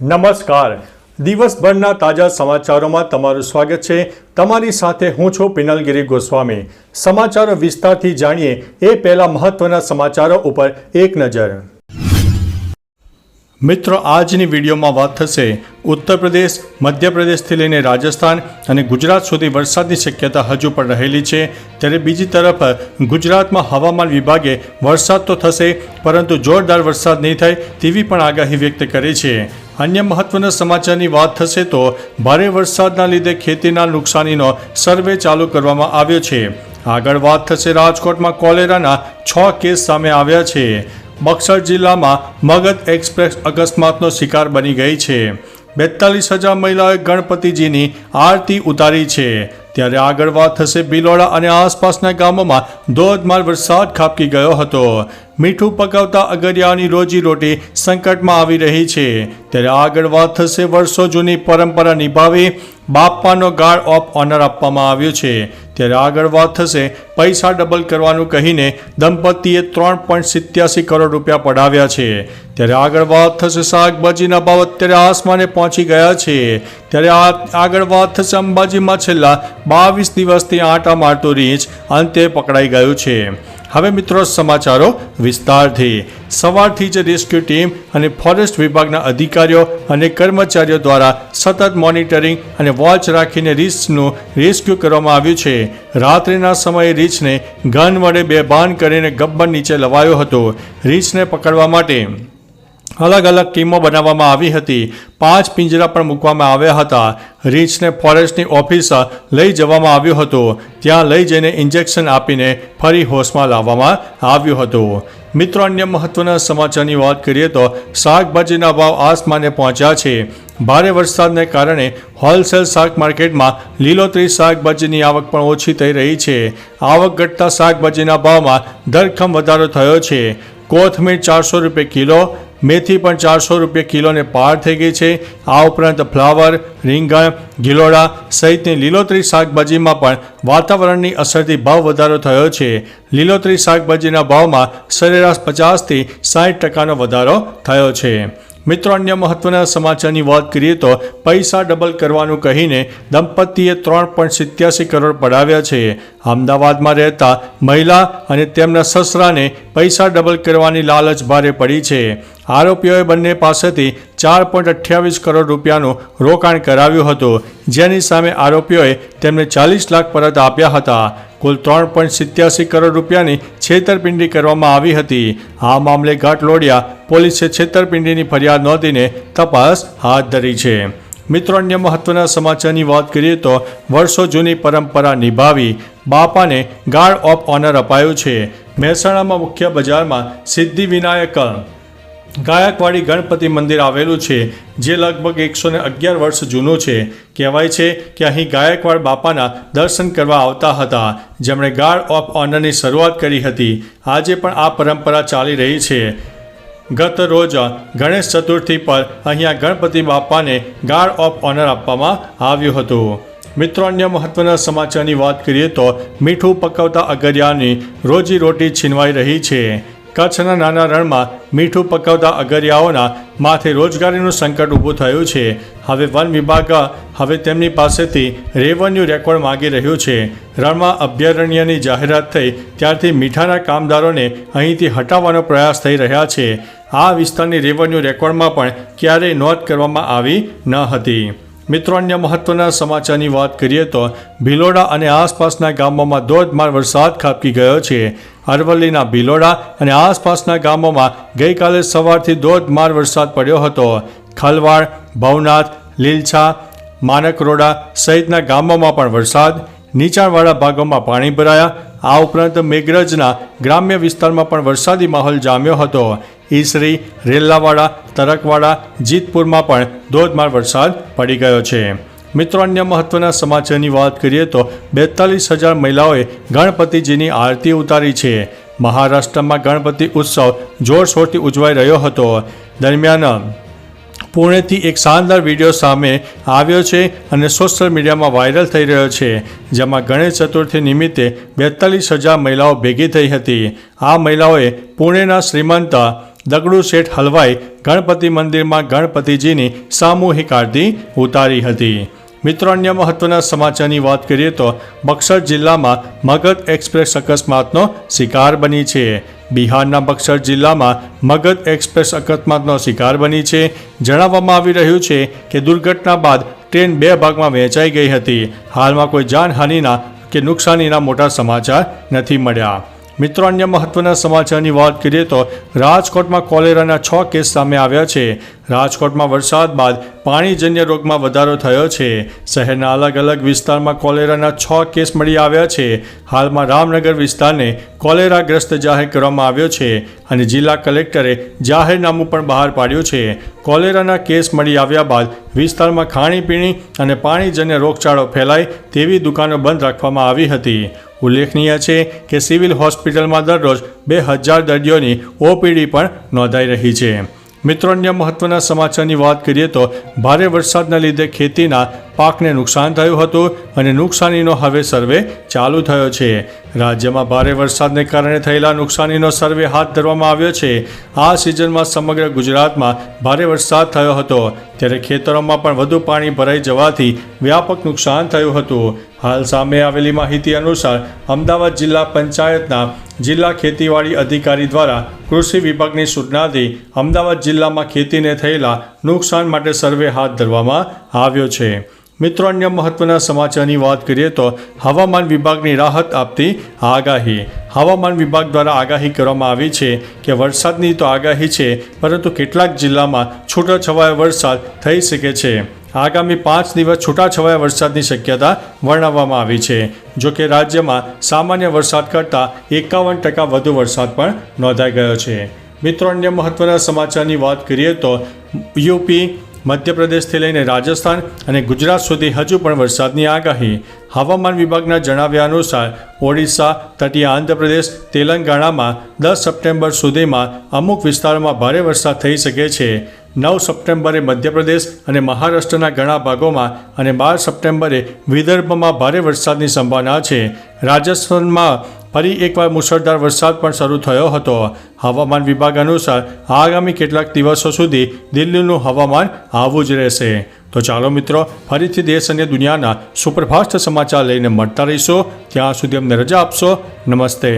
નમસ્કાર. દિવસભરના તાજા સમાચારોમાં તમારું સ્વાગત છે. તમારી સાથે હું છું પિનલગીરી ગોસ્વામી. સમાચારો વિસ્તારથી જાણીએ એ પહેલા મહત્વના સમાચારો ઉપર એક નજર. મિત્રો, આજની વિડીયોમાં વાત થશે ઉત્તર પ્રદેશ, મધ્યપ્રદેશથી લઈને રાજસ્થાન અને ગુજરાત સુધી વરસાદની શક્યતા હજુ પણ રહેલી છે. ત્યારે બીજી તરફ ગુજરાતમાં હવામાન વિભાગે વરસાદ તો થશે પરંતુ જોરદાર વરસાદ નહીં થાય તેવી પણ આગાહી વ્યક્ત કરી છે. અન્ય મહત્વના સમાચારની વાત થશે તો ભારે વરસાદના લીધે ખેતીના નુકસાનીનો સર્વે ચાલુ કરવામાં આવ્યો છે. આગળ વાત થશે રાજકોટમાં કોલેરાના 6 કેસ સામે આવ્યા છે. બક્સર જિલ્લામાં મગધ એક્સપ્રેસ અકસ્માતનો શિકાર બની ગઈ છે. 42,000 મહિલાઓએ ગણપતિજીની આરતી ઉતારી છે. ત્યારે આગળ વાત થશે ભિલોડા અને આસપાસના ગામોમાં ધોધમાર વરસાદ ખાબકી ગયો હતો. મીઠું પકાવતા અગરિયાઓની રોજીરોટી સંકટમાં આવી રહી છે. ત્યારે આગળ વાત થશે વર્ષો જૂની પરંપરા નિભાવી બાપાનો ગાર્ડ ઓફ ઓનર આપવામાં આવ્યો છે. ત્યારે આગળ વાત થશે પૈસા ડબલ કરવાનું કહીને દંપતીએ 3.87 કરોડ રૂપિયા પડાવ્યા છે. ત્યારે આગળ વાત થશે શાકભાજીના ભાવ અત્યારે આસમાને પહોંચી ગયા છે. ત્યારે આગળ વાત થશે અંબાજીમાં છેલ્લા 22 દિવસથી આંટા મારતું રીંછ અંતે પકડાઈ ગયું છે. હવે મિત્રો સમાચારો વિસ્તારથી. સવારથી જ રેસ્ક્યુ ટીમ અને ફોરેસ્ટ વિભાગના અધિકારીઓ અને કર્મચારીઓ દ્વારા સતત મોનિટરિંગ અને વોચ રાખીને રીંછનું રેસ્ક્યુ કરવામાં આવ્યું છે. રાત્રિના સમયે રીંછને ગન વડે બેભાન કરીને ગબ્બર નીચે લવાયો હતો. રીંછને પકડવા માટે અલગ અલગ ટીમો બનાવવામાં આવી હતી. 5 પિંજરા પણ મૂકવામાં આવ્યા હતા. રીંછને ફોરેસ્ટની ઓફિસ લઈ જવામાં આવ્યો હતો. ત્યાં લઈ જઈને ઇન્જેક્શન આપીને ફરી હોશમાં લાવવામાં આવ્યો હતો. મિત્રો, અન્ય મહત્વના સમાચારની વાત કરીએ તો શાકભાજીના ભાવ આસમાને પહોંચ્યા છે. ભારે વરસાદને કારણે હોલસેલ શાક માર્કેટમાં લીલોતરી શાકભાજીની આવક પણ ઓછી થઈ રહી છે. આવક ઘટતા શાકભાજીના ભાવમાં ધરખમ વધારો થયો છે. કોથમીર 400 રૂપિયા કિલો, મેથી પણ 400 રૂપિયા કિલોને પાર થઈ ગઈ છે. આ ઉપરાંત ફ્લાવર, રીંગણ, ગિલોડા સહિતની લીલોતરી શાકભાજીમાં પણ વાતાવરણની અસરથી ભાવ વધારો થયો છે. લીલોતરી શાકભાજીના ભાવમાં સરેરાશ 50થી 60% વધારો થયો છે. મિત્રો, અન્ય મહત્વના સમાચારની વાત કરીએ તો પૈસા ડબલ કરવાનું કહીને દંપતીએ 3.87 કરોડ પડાવ્યા છે. અમદાવાદમાં રહેતા મહિલા અને તેમના સસરાને પૈસા ડબલ કરવાની લાલચ ભારે પડી છે. આરોપીઓએ બંને પાસેથી 4.28 કરોડ રૂપિયાનું રોકાણ કરાવ્યું હતું, જેની સામે આરોપીઓએ તેમને 40 લાખ પરત આપ્યા હતા. કુલ 3.87 કરોડ રૂપિયાની છેતરપિંડી કરવામાં આવી હતી. આ મામલે ઘાટલોડિયા પોલીસે છેતરપિંડીની ફરિયાદ નોંધીને તપાસ હાથ ધરી છે. મિત્રો, અન્ય મહત્વના સમાચારની વાત કરીએ તો વર્ષો જૂની પરંપરા નિભાવી બાપાને ગાર્ડ ઓફ ઓનર અપાયું છે. મહેસાણામાં મુખ્ય બજારમાં સિદ્ધિવિનાયક ગાયકવાડી ગણપતિ મંદિર આવેલું છે, જે લગભગ 111 વર્ષ જૂનું છે. કહેવાય છે કે અહીં ગાયકવાડ બાપાના દર્શન કરવા આવતા હતા, જેમણે ગાર્ડ ઓફ ઓનરની શરૂઆત કરી હતી. આજે પણ આ પરંપરા ચાલી રહી છે. ગત રોજ ગણેશ ચતુર્થી પર અહીંયા ગણપતિ બાપાને ગાર્ડ ઓફ ઓનર આપવામાં આવ્યું હતું. મિત્રો, અન્ય મહત્વના સમાચારની વાત કરીએ તો મીઠું પકવતા અગરિયાની રોજીરોટી છીનવાઈ રહી છે. કચ્છના નાના રણમાં મીઠું પકવતા અગરિયાઓના માથે રોજગારીનું સંકટ ઊભું થયું છે. હવે વન વિભાગ તેમની પાસેથી રેવન્યુ રેકોર્ડ માગી રહ્યું છે. રણમાં અભયારણ્યની જાહેરાત થઈ ત્યારથી મીઠાના કામદારોને અહીંથી હટાવવાનો પ્રયાસ થઈ રહ્યા છે. આ વિસ્તારની રેવન્યુ રેકોર્ડમાં પણ ક્યારેય નોંધ કરવામાં આવી ન હતી. મિત્રો, અન્ય મહત્વના સમાચારની વાત કરીએ તો ભિલોડા અને આસપાસના ગામોમાં ધોધમાર વરસાદ ખાબકી ગયો છે. અરવલ્લીના ભિલોડા અને આસપાસના ગામોમાં ગઈકાલે સવારથી ધોધમાર વરસાદ પડ્યો હતો. ખલવાડ, ભવનાથ, લીલછા, માનકરોડા સહિતના ગામોમાં પણ વરસાદ. નીચાણવાળા ભાગોમાં પાણી ભરાયા. આ ઉપરાંત મેઘરજના ગ્રામ્ય વિસ્તારમાં પણ વરસાદી માહોલ જામ્યો હતો. ઈસરી, રેલ્લાવાડા, તરકવાડા, જીતપુરમાં પણ ધોધમાર વરસાદ પડી ગયો છે. મિત્રો, અન્ય મહત્વના સમાચારની વાત કરીએ તો 42,000 મહિલાઓએ ગણપતિજીની આરતી ઉતારી છે. મહારાષ્ટ્રમાં ગણપતિ ઉત્સવ જોરશોરથી ઉજવાઈ રહ્યો હતો. દરમિયાન પુણેથી એક શાનદાર વિડીયો સામે આવ્યો છે અને સોશિયલ મીડિયામાં વાયરલ થઈ રહ્યો છે, જેમાં ગણેશ ચતુર્થી નિમિત્તે 42,000 મહિલાઓ ભેગી થઈ હતી. આ મહિલાઓએ પુણેના શ્રીમંત દગડુ શેઠ હલવાઈ ગણપતિ મંદિરમાં ગણપતિજીની સામૂહિક આરતી ઉતારી હતી. મિત્રો, અન્ય મહત્વના સમાચારની વાત કરીએ તો બક્સર જિલ્લામાં મગધ એક્સપ્રેસ અકસ્માતનો શિકાર બની છે. બિહારના બક્સર જિલ્લામાં મગધ એક્સપ્રેસ અકસ્માતનો શિકાર બની છે. જણાવવામાં આવી રહ્યું છે કે દુર્ઘટના બાદ ટ્રેન 2 ભાગમાં વહેંચાઈ ગઈ હતી. હાલમાં કોઈ જાનહાનિના કે નુકસાનીના મોટા સમાચાર નથી મળ્યા. મિત્રો, અન્ય મહત્વના સમાચારની વાત કરીએ તો રાજકોટમાં કોલેરાના 6 કેસ સામે આવ્યા છે. રાજકોટમાં વરસાદ બાદ પાણીજન્ય રોગમાં વધારો થયો છે. શહેરના અલગ અલગ વિસ્તારમાં કોલેરાના 6 કેસ મળી આવ્યા છે. હાલમાં રામનગર વિસ્તારને કોલેરાગ્રસ્ત જાહેર કરવામાં આવ્યો છે અને જિલ્લા કલેક્ટરે જાહેરનામું પણ બહાર પાડ્યું છે. કોલેરાના કેસ મળી આવ્યા બાદ વિસ્તારમાં ખાણીપીણી અને પાણીજન્ય રોગચાળો ફેલાય તેવી દુકાનો બંધ રાખવામાં આવી હતી. ઉલ્લેખનીય છે કે સિવિલ હોસ્પિટલમાં દરરોજ 2000 દર્દીઓની ઓપીડી પણ નોંધાઈ રહી છે. મિત્રો, અન્ય મહત્વના સમાચારની વાત કરીએ તો ભારે વરસાદના લીધે ખેતીના પાકને નુકસાન થયું હતું અને નુકસાનીનો હવે સર્વે ચાલુ થયો છે. રાજ્યમાં ભારે વરસાદને કારણે થયેલા નુકસાનીનો સર્વે હાથ ધરવામાં આવ્યો છે. આ સિઝનમાં સમગ્ર ગુજરાતમાં ભારે વરસાદ થયો હતો ત્યારે ખેતરોમાં પણ વધુ પાણી ભરાઈ જવાથી વ્યાપક નુકસાન થયું હતું. હાલ સામે આવેલી માહિતી અનુસાર અમદાવાદ જિલ્લા પંચાયતના જિલ્લા ખેતીવાડી અધિકારી દ્વારા કૃષિ વિભાગની સૂચનાથી અમદાવાદ જિલ્લામાં ખેતીને થયેલા નુકસાન માટે સર્વે હાથ ધરવામાં આવ્યો છે. મિત્રો, અન્ય મહત્વના સમાચારની વાત કરીએ તો હવામાન વિભાગની રાહત આપતી આગાહી. હવામાન વિભાગ દ્વારા આગાહી કરવામાં આવી છે કે વરસાદની તો આગાહી છે, પરંતુ કેટલાક જિલ્લામાં છૂટાછવાયો વરસાદ થઈ શકે છે. આગામી 5 દિવસ છૂટાછવાયા વરસાદની શક્યતા વર્ણવવામાં આવી છે. જો કે રાજ્યમાં સામાન્ય વરસાદ કરતાં 51% વધુ વરસાદ પણ નોંધાઈ ગયો છે. મિત્રો, અન્ય મહત્વના સમાચારની વાત કરીએ તો યુપી, મધ્યપ્રદેશથી લઈને રાજસ્થાન અને ગુજરાત સુધી હજુ પણ વરસાદની આગાહી. હવામાન વિભાગના જણાવ્યા અનુસાર ઓડિશા, તટીય આંધ્રપ્રદેશ, તેલંગાણામાં 10 સપ્ટેમ્બર સુધીમાં અમુક વિસ્તારોમાં ભારે વરસાદ થઈ શકે છે. 9 સપ્ટેમ્બરે મધ્યપ્રદેશ અને મહારાષ્ટ્રના ઘણા ભાગોમાં અને 12 સપ્ટેમ્બરે વિદર્ભમાં ભારે વરસાદની સંભાવના છે. રાજસ્થાનમાં ફરી એકવાર મુશળધાર વરસાદ પણ શરૂ થયો હતો. હવામાન વિભાગ અનુસાર આગામી કેટલાક દિવસો સુધી દિલ્હીનું હવામાન આવું જ રહેશે. તો ચાલો મિત્રો, ફરીથી દેશ અને દુનિયાના સુપરફાસ્ટ સમાચાર લઈને મળતા રહીશો. ત્યાં સુધી અમને રજા આપશો. નમસ્તે.